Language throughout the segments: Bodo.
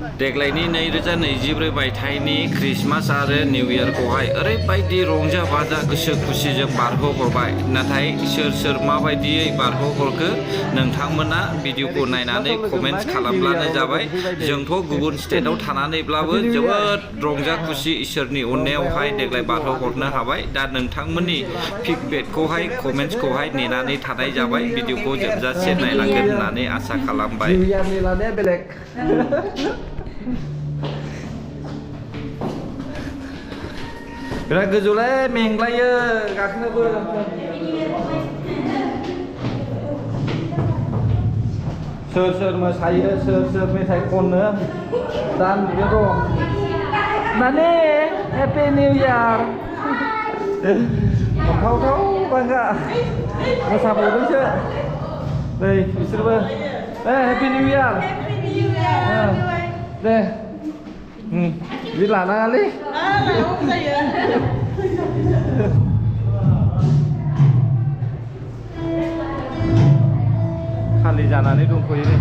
देग्लायनि 2024 मायथाइनि क्रिसमास आरो निउ इयारखौहाय ओरैबायदि रंजा बाजा गोसो खुसिजों बारहोहरबाय। नाथाय सोर माबायदियै बारहोहरखो नोंथांमोना भिडिअखौ नायनानै कमेन्ट्स खालामब्लानो जाबाय। जोंथ' गुबुन स्टेटआव थानानैब्लाबो जोबोद रंजा खुसि इसोरनि अननायावहाय देग्लाय बारहोहरनो हाबाय। दा नोंथांमोननि फिडबेकखौहाय कमेन्ट्सखौहाय नेनानै थानाय जाबाय। भिडिअखौ जोबजासे नायलांगोन होननानै आसा खालामबाय। बिराद गोजौलै मेंग्लायो गाखोनोबो। सोर मोसायो सोर मेथाइ खनो दा नुयो र'। माने हेपि निउ इयार फावथाव बांगा मोसाबावदोंसो नै बिसोरबो हेपि निउ इयार दे बिदि लानाङालै खालि जानानै दंथ'यो नै।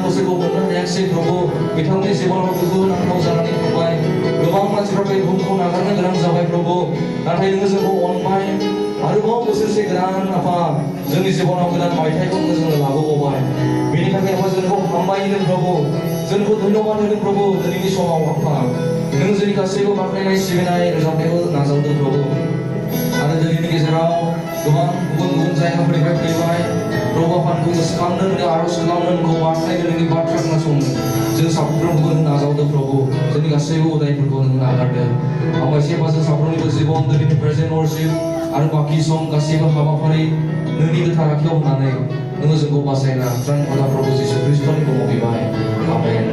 것을 보는 약시 그러고 비타민의 지방을 두고 나타나고 자라니 그러고 गोबां मानसिफ्रा बे बुहुमखौ नागारनो गोनां जाबाय प्रभु नाथाय नोङो जोंखौ अनबाय आरोबाव बोसोरसे गोदान आफा जोंनि जिबनाव गोदान मायथाइखौ जोङो लाबोबावबाय बेनि थाखाय आफा जोंखौ हामबाय होदों प्रभु जोंखौ धन्यबाद होदों प्रभु दिनैनि समाव आफा नों जोंनि गासैबो बाख्नायनाय सिबिनाय रोजाबनायखौ नाजावदों प्रभु आरो दिनैनि गेजेराव गोबां गुबुन गुबुन जायगाफोरनिफ्राय फैबाय प्रभु आफाखौ गोसोखांनो आर'ज खालामनो नोंखौ बाख्नायनो नोंनि बाथ्रा खोनासंनो जों साफ्रोमबो नाजावदों प्रभु जोंनि गासैबो उदायफोरखौ नों नागारदों हामबायसै बा जों साफ्रोमनिबो जिबन दिनैनि प्रेजेन्ट वर्शिप आरो बाखि सम गासैबो हाबाफारि नोंनि गोथार आखायाव होनानै नोङो जोंखौ बासायना त्राणकर्ता प्रभु जिसु ख्रिस्ट'नि मुङाव बिबाय आमेन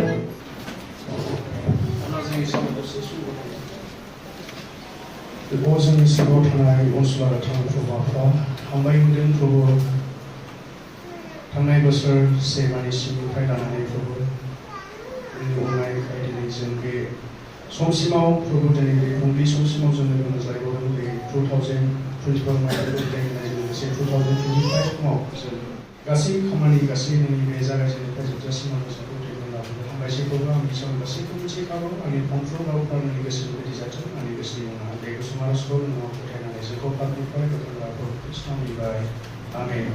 बेखौ जोंनि सिङाव थानाय अनसुला थानाय प्रभाफ्रा हामबाय होदों प्रभु थांनाय बोसोर से मानि सिंनिफ्राय लानानै प्रभु अननायखाय दिनै जों बे समसिमाव प्रभु दिनै बे उन्दै समसिमाव जों लोगो मोनज्लायबावदों बे 2024 मायथाइखौ बिदायहोनाय लोगोसे 2025 आव जों गासै खामानि गासै नोंनि बे जागायजेननायनिफ्राय जोबजासिमाव जोंखौ दैदेन लाबोनो हामबायसै प्रभु आंनि सम गासैखौ मिथिखागौ आंनि फंफ्रोम रावफ्रा नोंनि गोसो बायदि जाथों आंनि गोसोनि उनाव बे गुसुं आर'जखौ नोंनाव फोथायनानै जोंखौ पापनिफ्राय गोथार प्रभु ख्रीष्टनाव बिबाय आमेन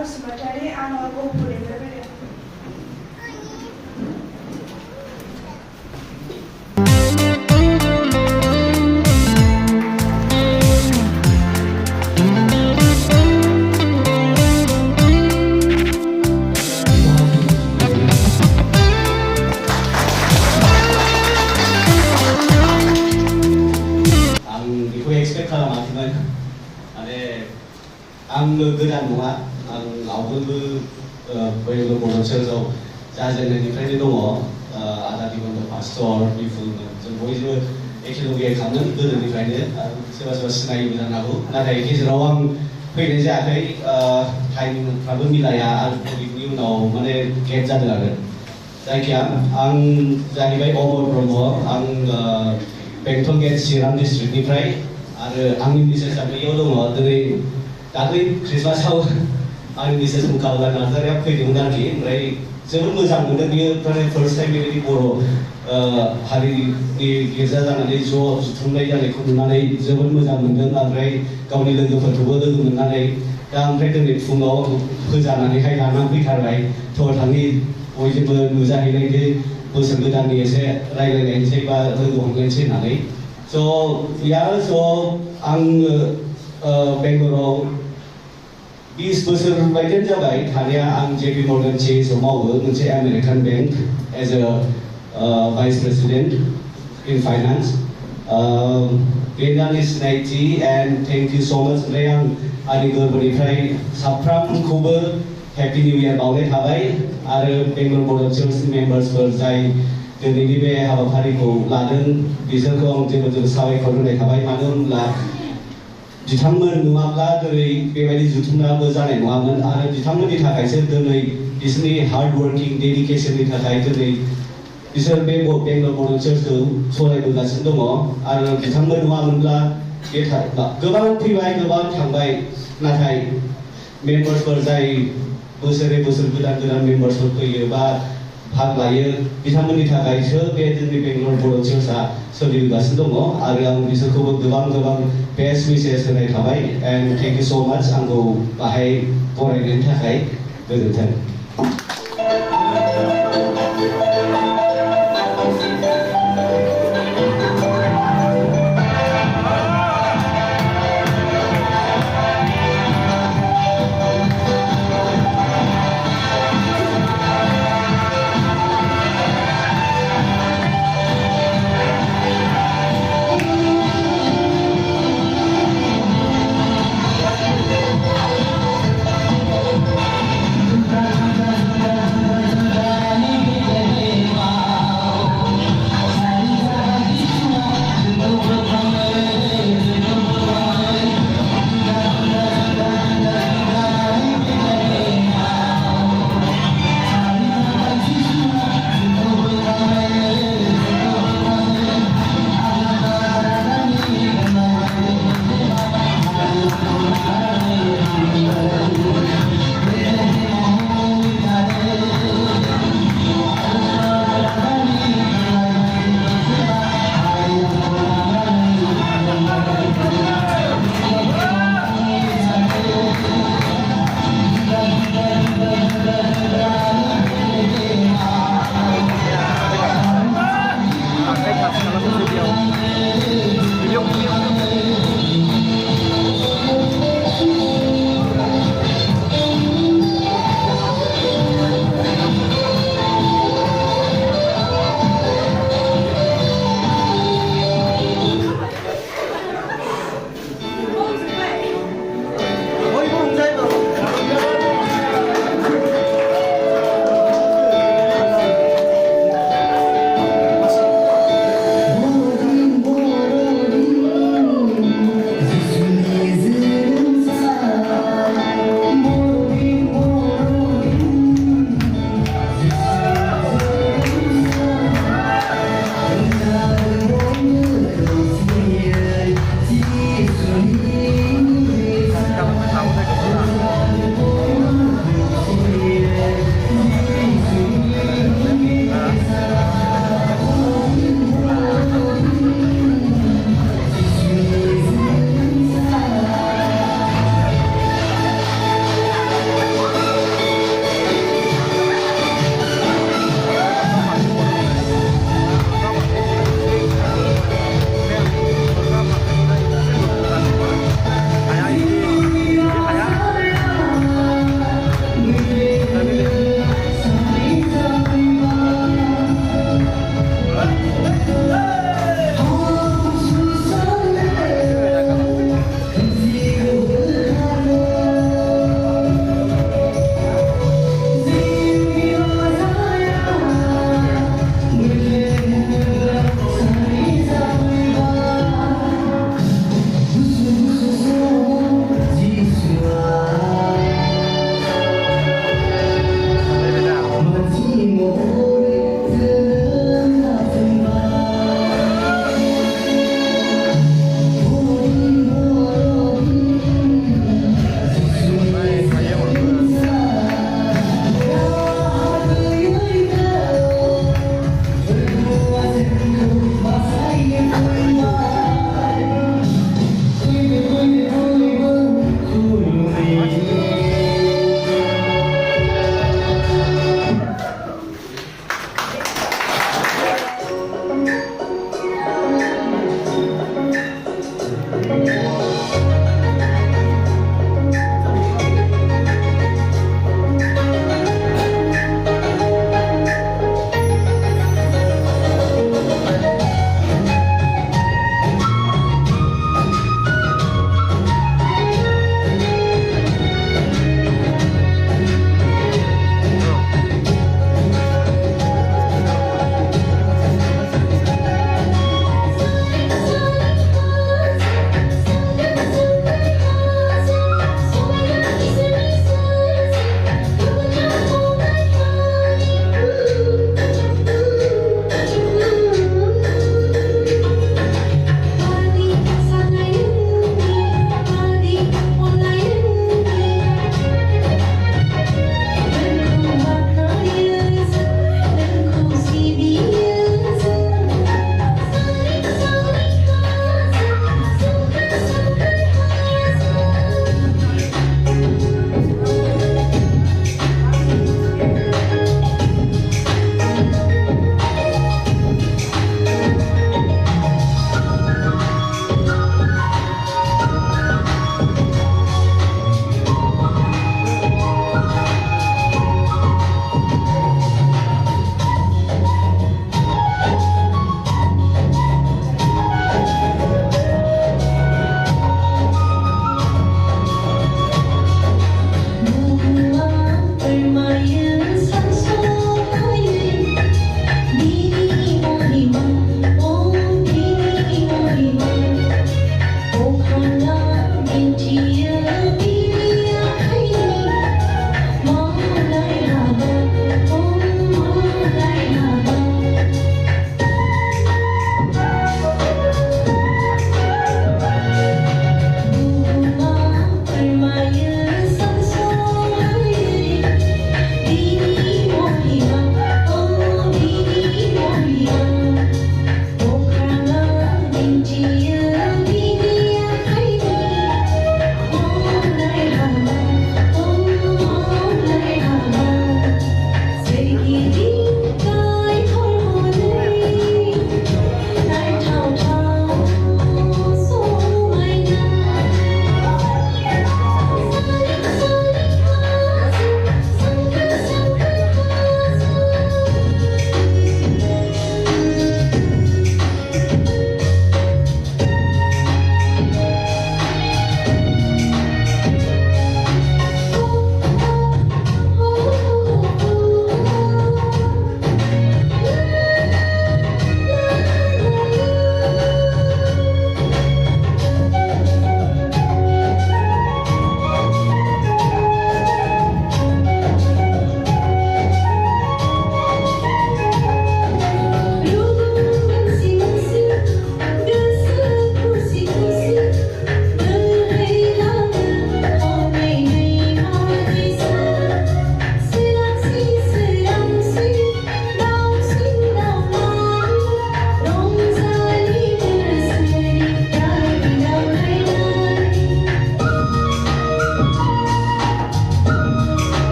बसुमतारी आं गहपुरनिफ्राय फैदों। आं बेखौ एक्सपेक्ट खालामाखैमोन माने आंनो गोदान नङा आं आवगोलबो बेंगलर बर' चार्चआव जाजेननायनिफ्रायनो दङ आदा दिगन्त पास्टर बिफुलमोन जों बयबो एखेलगे खालामदों गोदोनिफ्रायनो आरो सोरबा सोरबा सिनायोबो जानो हागौ नाथाय गेजेराव आं फैनाय जायाखै टाइमफ्राबो मिलाया आरो कभिडनि उनाव माने गेप जादों आरो जायखिया आं जाहैबाय अमर ब्रह्म आं बेंटल गेट चिरां डिस्ट्रिक्टनिफ्राय आरो आंनि मिसेसआ बैयाव दङ दिनै दाख्लै ख्रिस्टमासआव आंनि मिसेस मुखाला नार्जारिया फैदोंमोन आरोखि ओमफ्राय जोबोद मोजां मोनदों बियो माने फार्स्ट टाइम बेबायदि बर' हारिनि गिर्जा जानानै ज' जुथुमनाय जानायखौ नुनानै जोबोद मोजां मोनदों ओमफ्राय गावनि लोगोफोरखौबो लोगो मोननानै दा ओमफ्राय दिनै फुङाव फोजानानैहाय लानानै फैथारबाय थ' थांनि बयजोंबो नुजाहैनायनि बोसोर गोदाननि एसे रायज्लायनायसै बा लोगो हमलायनोसै होननानै स' आङो बेंगलराव 20 बोसोर बायदियानो जाबाय थानाया आं जेपि मर्गान चेजआव मावो मोनसे American bank as a vice president in finance बेनो आंनि सिनायथि एन्ड थेंक इउ स' माच ओमफ्राय आं आंनि गोरबोनिफ्राय साफ्रोमखौबो हेपि निउ इयार बावनाय थाबाय आरो बेंगलर बर' चार्चनि मेम्बार्सफोर जाय दिनैनि बे हाबाफारिखौ लादों बिसोरखौ आं जोबोद साबायखर होनाय थाबाय मानो होनब्ला बिथांमोन नङाब्ला दिनै बेबायदि जुथुमनायाबो जानाय नङामोन आरो बिथांमोननि थाखायसो दिनै बिसोरनि हार्ड वर्किं डेडिकेसननि थाखाय दिनै बिसोर बे बेंगलर बर' चार्चखौ सालायबोगासिनो दङ आरो बिथांमोन नङामोनब्ला बे गोबां फैबाय गोबां थांबाय नाथाय मेम्बार्सफोर जाय बोसोरे बोसोर गोदान गोदान मेम्बार्सफोर फैयो बा भाग लायो बिथांमोननि थाखायसो बे जोंनि बेंगलर बर' चार्चआ सोलिगासिनो दङ आरो आं बिसोरखौबो गोबां बेस्ट विशेस होनाय थाबाय एन्ड थेंक इउ स' माच आंखौ बाहाय बरायनायनि थाखाय गोजोन्थों।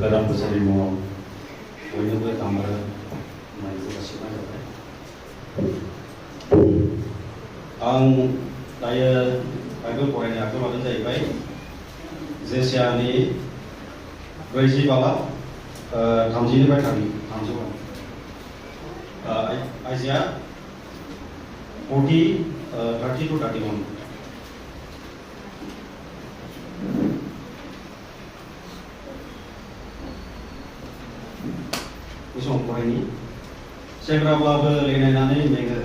गोदान बोसोरनि मुङाव बयनोबो दामग्रा होननायखौ जासिनाय जाबाय। आं दायो बाइबेल फरायनो आखायाव लादों जाहैबाय जेसायानि 40 बालाब 30निफ्राय 30 आइजाया 30 to 31 बे समाव फरायनि सेंग्राब्लाबो लेनायनानै मेङो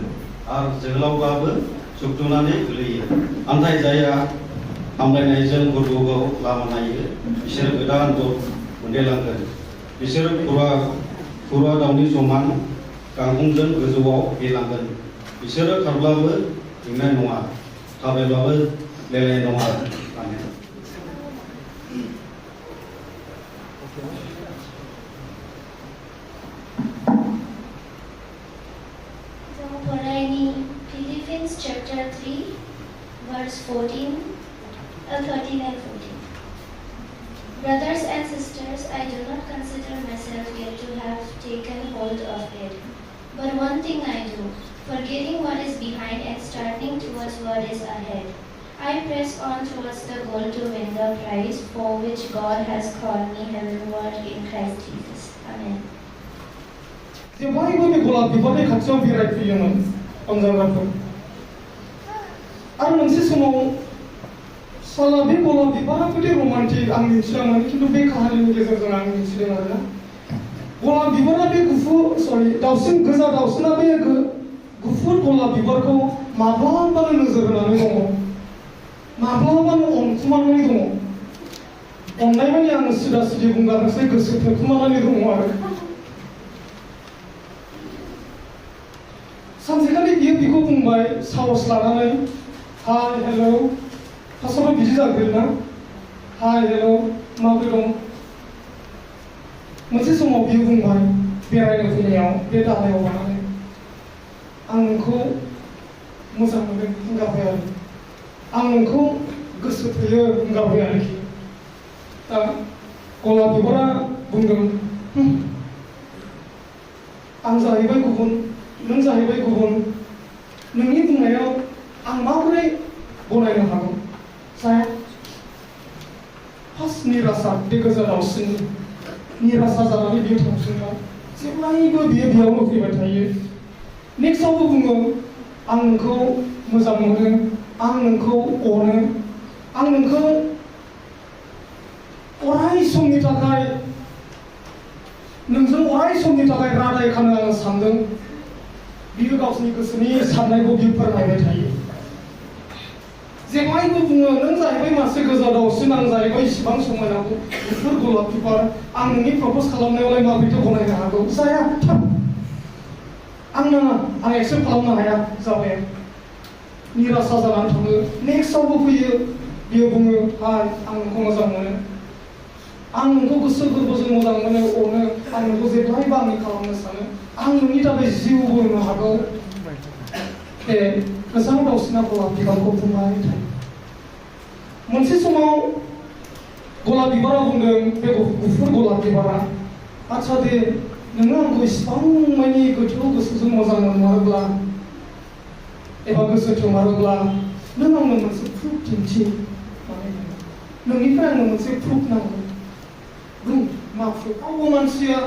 आरो जोहोलावब्लाबो सुखदुनानै गोलैयो नाथाय जायहा हामलायनायजों गुरगुखौ लामा नायो बिसोरो गोदान दर मोनदेरलांगोन बिसोरो खुरा दाउनि समान गांखंजों गोजौआव बिरलांगोन बिसोरो खारब्लाबो मेंनाय नङा थाबायब्लाबो लेनाय नङा Philippians chapter 3 verse 13 and 14. Brothers and sisters, I do not consider myself yet to have taken hold of it. But one thing I do, forgetting what is behind and starting towards what is ahead. I press on towards the goal to win the prize for which God has called me heavenward in Christ Jesus. Amen. जेब्लायबो बे गलाब बिबारनि खाथियाव बेरायफैयोमोन अनजाग्राफोर आरो मोनसे समाव साला बे गलाब बिबारा गोदै रमान्टिक आं मिथियामोन खिन्थु बे काहानिनि गेजेरजों आं मिथिदों आरोना गलाब बिबारा बे दाउसिन गोजा दाउसिना बे गुफुर गलाब बिबारखौ माब्लाबानो नोजोर होनानै दङ माब्लाबानो अनखुमानानै दङ अननाय माने आङो सिदा सिदि बुंगारनोसै गोसो थोखुमानानै दङ आरो सानसेखालि बियो बिखौ बुंबाय साहस लानानै हाय हेलौ फार्स्टआव बिदि जाग्रोना हाय हेलौ माबोरै दं मोनसे समाव बियो बुंबाय बेरायनो फैनायाव बे दालायाव लानानै आं नोंखौ मोजां मोनो बुंगारबाय आरो आं नोंखौ गोसो थोयो बुंगारबाय आरोखि दा गलाब बिबारा बुंदों आं जाहैबाय गुबुन नों जाहैबाय गुबुन नोंनि बुंनायाव आं माबोरै गनायनो हागौ जाया फार्स्ट निराशा बे गोजा दाउसिननि निराशा जानानै बियो थांफिनबाय जेब्लायबो बियो बेयावनो फैबाय थायो नेक्स्टआवबो बुङो आं नोंखौ मोजां मोनो आं नोंखौ अनो आं नोंखौ अराय समनि थाखाय नोंजों अराय समनि थाखाय रादाय खानो आं सानदों बियो गावसोरनि गोसोनि साननायखौ बियो फोरमायबाय थायो जेब्लायबो बुङो नों जाहैबाय मासे गोजा दाउसिन आं जाहैबाय इसिबां समायना गुफुर गलाब बिबार आं नोंनि प्रप'ज खालामनायावलाय माबोरैथो गनायनो हागौ जाया थाब आं नाङा आं एक्सेप्ट खालामनो हाया जाबाय निराशा जानानै थाङो नेक्स्टआवबो फैयो बियो बुङो हाय आं नोंखौ मोजां मोनो आं नोंखौ गोसो गोरबोजों मोजां मोनो अनो आं नोंखौ जेब्लायबो आंनि खालामनो सानो आं नोंनि थाखाय जिउबो होनो हागौ बे गोजां दाउसिना गलाब बिबारखौ बुंबाय थायो मोनसे समाव गलाब बिबारा बुंदों बे गुफुर गलाब बिबारा आच्छा दे नोङो आंखौ इसिबां मानि गोथौ गोसोजों मोजां मोनमारोब्ला एबा गोसो थोमारोब्ला नों आंनो मोनसे प्रुफ दिन्थि नोंनिफ्राय आंनो मोनसे प्रुफ नांगौ बुं मा प्रुफ रावबो मानसिया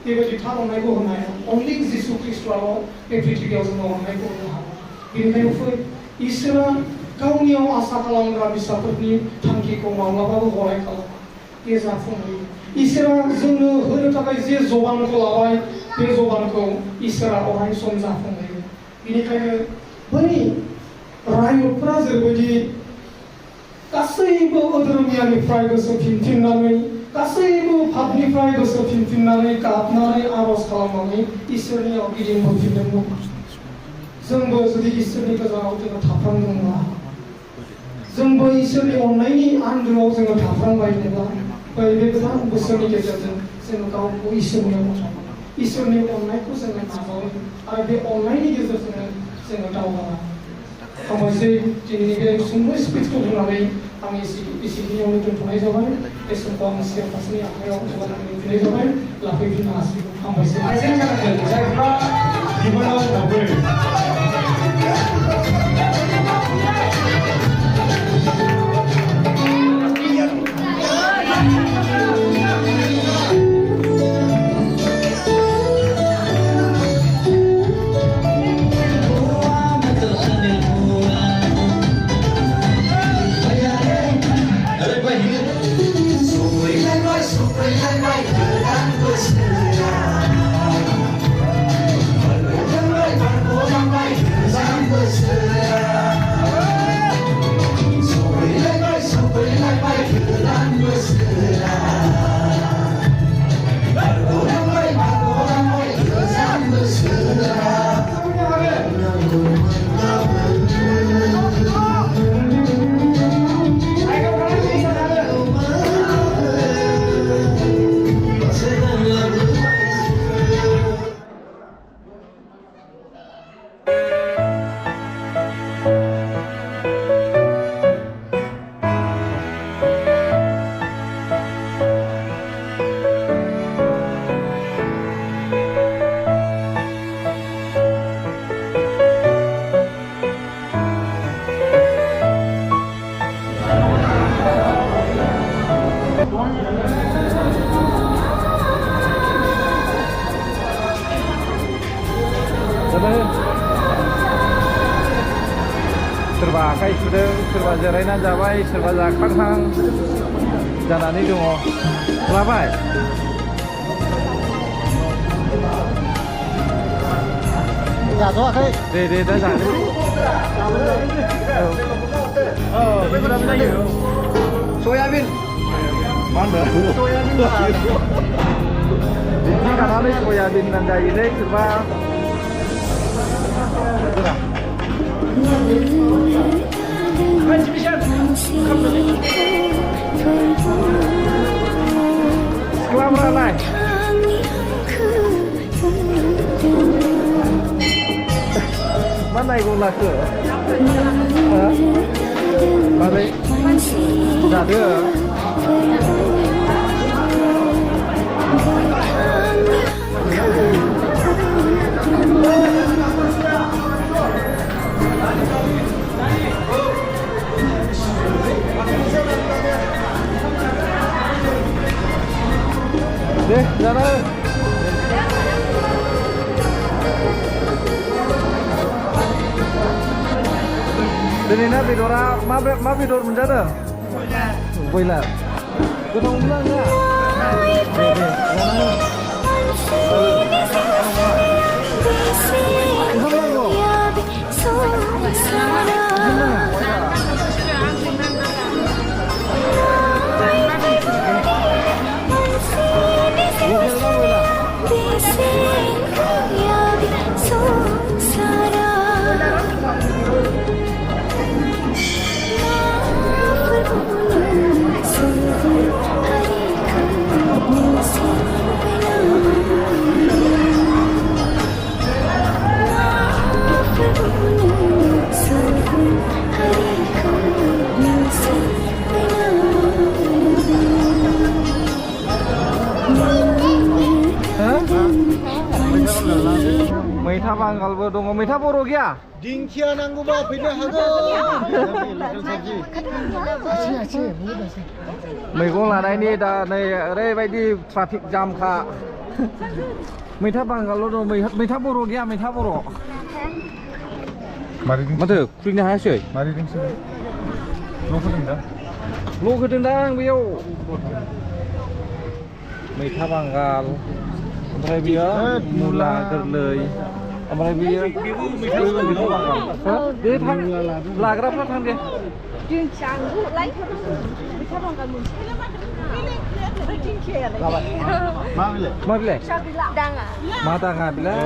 बेबायदि थार अननायखौ होनो हाया अनलि जिसु ख्रिस्ट'आल' बे पृथिबियाव जोंनो अननायखौ होनो हागौ बेनिखायनो फै इसोरा गावनियाव आसा खालामग्रा फिसाफोरनि थांखिखौ माब्लाबाबो गलाय खालामा बे जाफुंहैयो इसोरा जोंनो होनो थाखाय जे जबानखौ लाबाय बे जबानखौ इसोरा अराय सम जाफुंहैयो बेनिखायनो बै रायतफोरा जेरैबायदि गासैबो अधर्मियानिफ्राय गोसो फिनफिननानै गासैबो पापनिफ्राय गोसो फिनफिननानै गाबनानै आर'ज खालामनानै इसोरनियाव गिदिंहरफिनदोंमोन जोंबो जुदि इसोरनि गोजानाव जोङो थाफ्रांदोंब्ला जोंबो इसोरनि अननायनि आन्दोआव जोङो थाफ्रांबायदोंब्ला बे गोदान बोसोरनि गेजेरजों जोङो गावखौ इसोरनि अननायखौ जोङो नाजावो आरो बे अननायनि गेजेरजों जोङो दावगालाङो हामबायसै दिनैनि बे सुंद' स्पिचखौ बुंनानै आं एसेखिनियावनो दोनथ'नाय जाबाय बे समखौ आं चेयारपार्सननि आखायाव हगारनानै होनाय जाबाय लाफैफिननो हासिगौ हामबायसै जायफ्रा बिबानाव दाबो सोरबा आखाइ सुदों सोरबा जिरायनानै जाबाय सोरबा जाखांहां जानानै दङ लाबाय जाथ'वाखै दे दा जानो सयाबिन मा होनदों दिन्थिखानानै सयाबिन होननानै जायोलै सोरबा सिख्लाफ्रालाय मा नायगौ लाखो मारै जादो deh जाना दिनैना बेदरा मा बेदर मोनजादों बयलार गोथाव मोनला नोंहा दे जाना मैथा बांगालबो दङ मैथा बर' गैया दिंखिया नांगौबा फैनो हागोन मैगं लानायनि दा नै ओरैबायदि ट्राफिक जामखा मैथा बांगालल' दं मैथा बर' गैया मैथा बर' माथो खुलिनो हायासै ल' होदोंदां बेयाव मैथा बांगाल ओमफ्राय बियो मुला गोरलै ओमफ्राय बियो मैथा बांगाल दे थां लाग्राफ्रा थां दे मा बिलाइ मा दाङा बिलाइ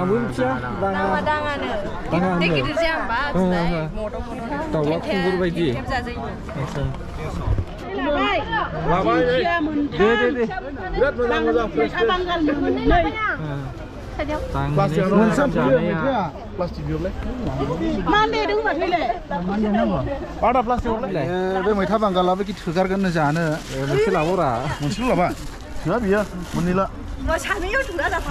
आंबो मिथिया दाङा दाउला खुंगुर बायदि दे बिराद मोजां मोनसे फैयो मैथाया प्लास्टिक बियोलै माने दों माथोले बादा प्लास्टिक हरलाय बे मैथा बांगालाबो कि थोगारगोन जानो मोनसे लाबावरा मोनसेल' लाबा ना बियो मोननैला मा सानैयाव थुना लाफा